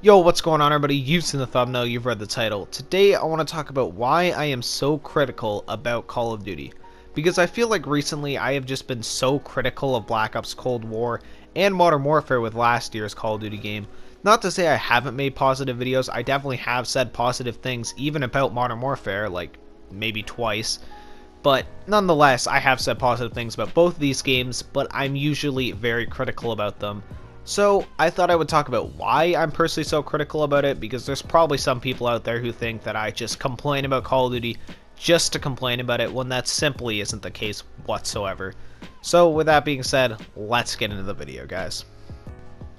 Yo, what's going on everybody? You've seen the thumbnail, you've read the title. Today I want to talk about why I am so critical about Call of Duty. Because I feel like recently I have just been so critical of Black Ops Cold War and Modern Warfare with last year's Call of Duty game. Not to say I haven't made positive videos, I definitely have said positive things even about Modern Warfare, like maybe twice. But nonetheless, I have said positive things about both of these games, but I'm usually very critical about them. So I thought I would talk about why I'm personally so critical about it, because there's probably some people out there who think that I just complain about Call of Duty just to complain about it, when that simply isn't the case whatsoever. So with that being said, let's get into the video, guys.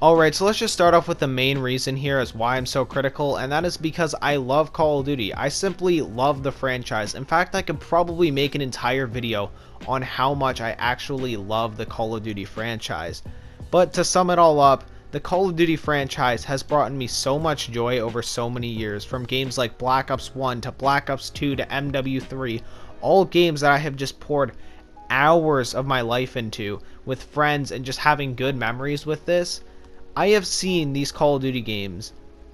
Alright, so let's just start off with the main reason here as why I'm so critical, and that is because I love Call of Duty. I simply love the franchise. In fact, I could probably make an entire video on how much I actually love the Call of Duty franchise. But to sum it all up, the Call of Duty franchise has brought me so much joy over so many years, from games like Black Ops 1 to Black Ops 2 to MW3, all games that I have just poured hours of my life into with friends and just having good memories with this. I have seen these Call of Duty games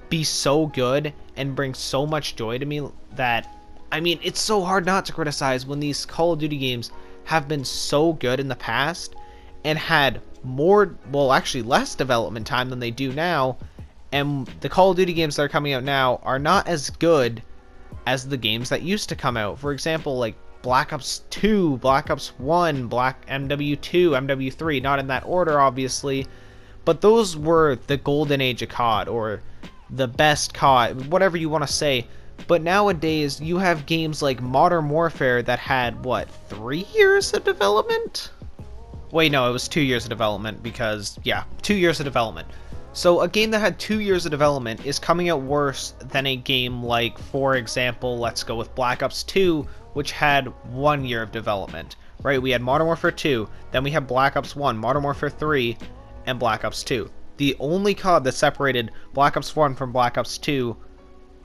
be so good and bring so much joy to me that, I mean, it's so hard not to criticize when these Call of Duty games have been so good in the past and had more, well, actually less development time than they do now, and the Call of Duty games that are coming out now are not as good as the games that used to come out. For example, like Black Ops 2, Black Ops 1, Black MW2, MW3, not in that order obviously, but those were the golden age of COD, or the best COD, whatever you want to say. But nowadays you have games like Modern Warfare that had, what, 3 years of development? Wait, no, it was 2 years of development, because, yeah, 2 years of development. So a game that had 2 years of development is coming out worse than a game like, for example, let's go with Black Ops 2, which had 1 year of development, right? We had Modern Warfare 2, then we had Black Ops 1, Modern Warfare 3, and Black Ops 2. The only COD that separated Black Ops 1 from Black Ops 2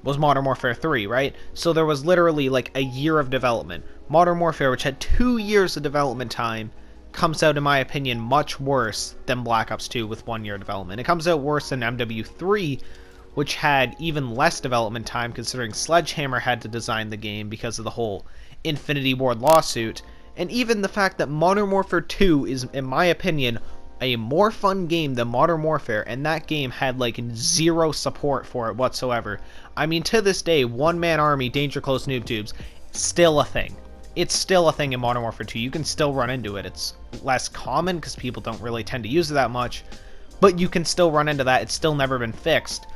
was Modern Warfare 3, right? So there was literally like a year of development. Modern Warfare, which had 2 years of development time, comes out, in my opinion, much worse than Black Ops 2 with 1 year development. It comes out worse than MW3, which had even less development time, considering Sledgehammer had to design the game because of the whole Infinity Ward lawsuit, and even the fact that Modern Warfare 2 is, in my opinion, a more fun game than Modern Warfare, and that game had like zero support for it whatsoever. I mean, to this day, one-man army, danger close noob tubes, still a thing. It's still a thing in Modern Warfare 2. You can still run into it. It's less common because people don't really tend to use it that much, but you can still run into that. It's still never been fixed,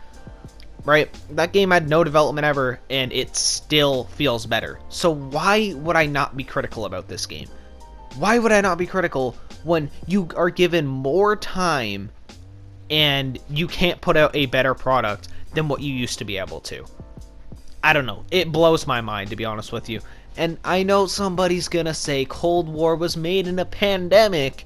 right? That game had no development ever, and it still feels better. So why would I not be critical about this game? Why would I not be critical when you are given more time and you can't put out a better product than what you used to be able to? I don't know. It blows my mind, to be honest with you. And I know somebody's gonna say Cold War was made in a pandemic.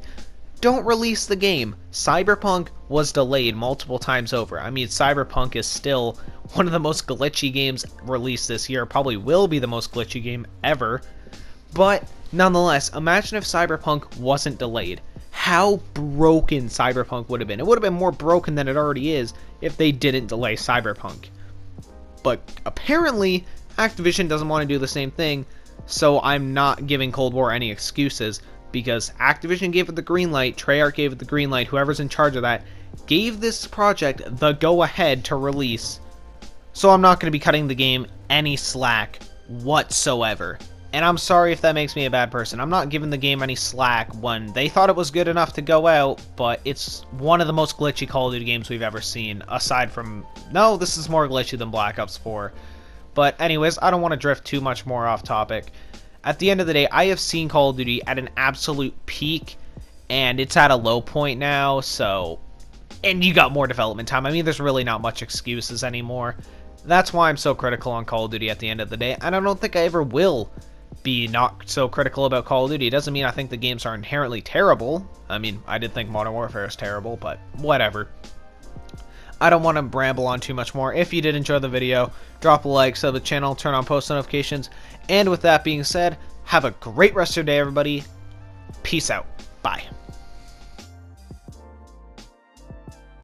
Don't release the game. Cyberpunk was delayed multiple times over. I mean, Cyberpunk is still one of the most glitchy games released this year. Probably will be the most glitchy game ever. But nonetheless, imagine if Cyberpunk wasn't delayed. How broken Cyberpunk would have been. It would have been more broken than it already is if they didn't delay Cyberpunk. But apparently, Activision doesn't want to do the same thing, so I'm not giving Cold War any excuses, because Activision gave it the green light, Treyarch gave it the green light, whoever's in charge of that gave this project the go-ahead to release, so I'm not going to be cutting the game any slack whatsoever. And I'm sorry if that makes me a bad person. I'm not giving the game any slack when they thought it was good enough to go out, but it's one of the most glitchy Call of Duty games we've ever seen, aside from, no, this is more glitchy than Black Ops 4. But anyways, I don't want to drift too much more off topic. At the end of the day, I have seen Call of Duty at an absolute peak, and it's at a low point now, so... And you got more development time. I mean, there's really not much excuses anymore. That's why I'm so critical on Call of Duty at the end of the day, and I don't think I ever will be not so critical about Call of Duty. It doesn't mean I think the games are inherently terrible. I mean, I did think Modern Warfare is terrible, but whatever. I don't want to ramble on too much more. If you did enjoy the video, drop a like, sub the channel, turn on post notifications, and with that being said, have a great rest of your day, everybody. Peace out. Bye.